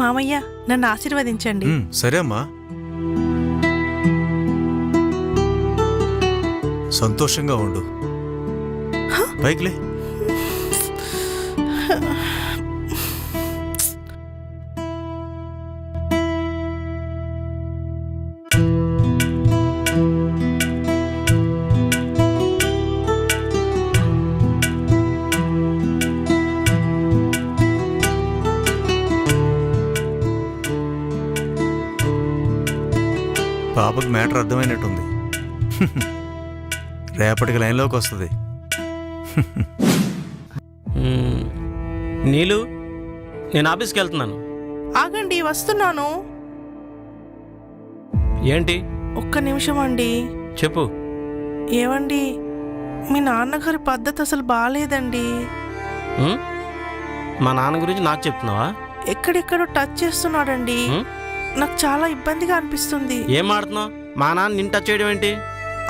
మామయ్య నన్ను ఆశీర్వదించండి. సరే అమ్మా. సంతోషంగా ఉండు. పైకిలే. పాపకు మ్యాటర్ అర్థమైనట్టుంది. రేపటికి లైన్లోకి వస్తుంది. నీలు, నేను ఆఫీస్కి వెళ్తున్నాను. ఆగండి, వస్తున్నాను. ఏంటి? ఒక్క నిమిషం అండి. చెప్పు. ఏవండి, మీ నాన్నగారి పద్ధతి అసలు బాగాలేదండి. మా నాన్న గురించి నాకు చెప్తున్నావా? ఎక్కడెక్కడో టచ్ చేస్తున్నాడండి. నాకు చాలా ఇబ్బందిగా అనిపిస్తుంది. ఏం ఆడుతున్నావు? మా నాన్న నిన్ను టచ్ చేయడం ఏంటి?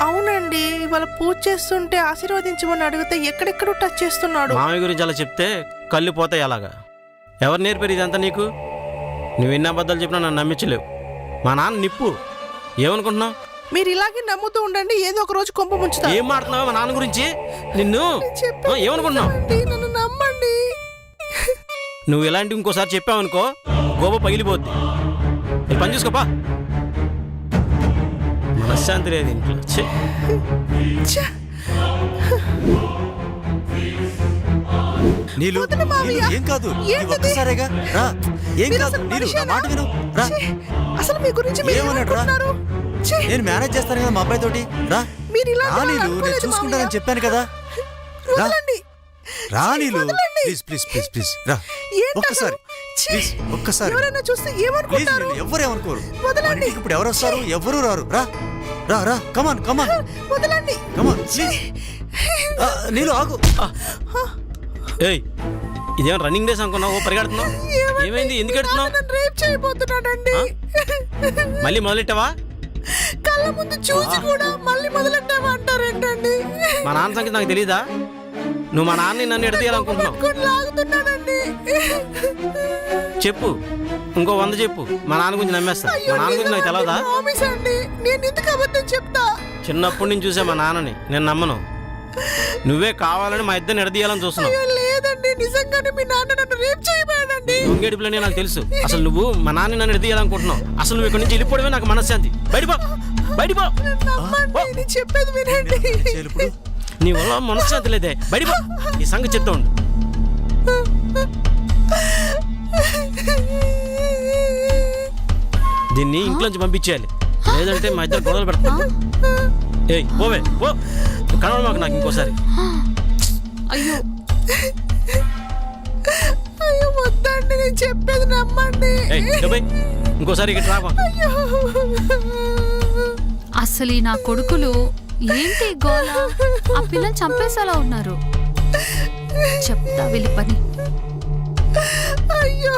అవునండి, ఇవాళ పూజ చేస్తుంటే ఆశీర్వదించమని అడిగితే ఎక్కడెక్కడో టచ్ చేస్తున్నాడు. మామయ్య గురించి అలా చెప్తే కళ్ళు పోతాయి. అలాగా ఎవరు నేర్పారు ఇదంతా నీకు? నువ్వు ఎన్ని అబద్ధాలు చెప్పినా నన్ను నమ్మించలేవు. మా నాన్న నిప్పు. ఏమనుకుంటున్నావు? మీరు ఇలాగే నమ్ముతూ ఉండండి, ఏదో ఒక రోజు కొంప ముంచుతా. ఏం మాడుతున్నావు మా నాన్న గురించి? నిన్ను ఏమనుకుంటున్నావు? నన్ను నమ్మండి. నువ్వు ఇలాంటి ఇంకోసారి చెప్పావనుకో గోబ పగిలిపోద్ది. పని చూసుకోపా. మనశ్శాంతి లేదు ఇంట్లో. నీలు, ఏం కాదు, ఒక్కసారిగా రా. ఏం కాదు నీలు, నా మాట విను. రా. అసలు మీ గురించి ఏమన్నాడు? రా, నేను మేనేజ్ చేస్తాను కదా మా అబ్బాయి తోటి. రా నీలు, నేను చూసుకుంటానని చెప్పాను కదా. రా రా నీలు, ప్లీజ్ ప్లీజ్ ప్లీజ్ ప్లీజ్ రా. ఒక్కసారి ప్లీజ్, ఒక్కసారి. ఎవరేమనుకోరు. ఇప్పుడు ఎవరు వస్తారు? ఎవరు రారు. రా రా రా. కమాన్ కమాన్ కమాన్ ప్లీజ్. నీలు ఆగు. ఏయ్, ఇదేమో రన్నింగ్ రేస్ అనుకున్నావు? పరిగెడుతున్నావు? ఏమైంది? ఎందుకు ఎడుతున్నావు? మళ్ళీ మొదలెట్టావా? కళ్ళ ముందు చూసి కూడా మళ్ళీ మొదలెట్టావా అంటారేంటండి? మా నాన్న సంగతి నాకు తెలీదా? నువ్వు మా నాన్నని నన్ను ఎడతీయాలనుకుంటున్నావు. చెప్పు, ఇంకో 100 చెప్పు. మా నాన్న గురించి నమ్మేస్తా. మా నాన్న గురించి నాకు తెలవదా? చిన్నప్పటి నుంచి చూసా మా నాన్నని, నేను నమ్మను. నువ్వే కావాలని మా ఇద్దరిని ఎడతీయాలని చూస్తున్నావు. దొంగేడుపులనే నాకు తెలుసు. అసలు నువ్వు మా నాన్న నన్ను ఎడతీయాలనుకుంటున్నావు. అసలు నువ్వు ఇక్కడి నుంచి వెళ్ళిపోవడమే నాకు మనశ్శాంతి. బయటపో, బయటపో. చెప్పేది వినండి. నీ వల్ల మనశ్శాంతి లేదే. బయటపో. ఈ సంగతి చెప్తా ఉండు. దీన్ని ఇంట్లోంచి పంపించేయాలి, లేదంటే మా ఇద్దరు గొడవలు పెడతాం. ఏయ్ పోవే, పో. కనవడం మాకు నాకు ఇంకోసారి. అయ్యో అయ్యో వద్దండి, నేను చెప్పేది నమ్మండి. ఇంకోసారి ఇక్కడ రావా. అసలు నా కొడుకులు ఏంటి గోల? ఆ పిల్లని చంపేసేలా ఉన్నారు. చెప్తా వెళ్ళి పని. అయ్యో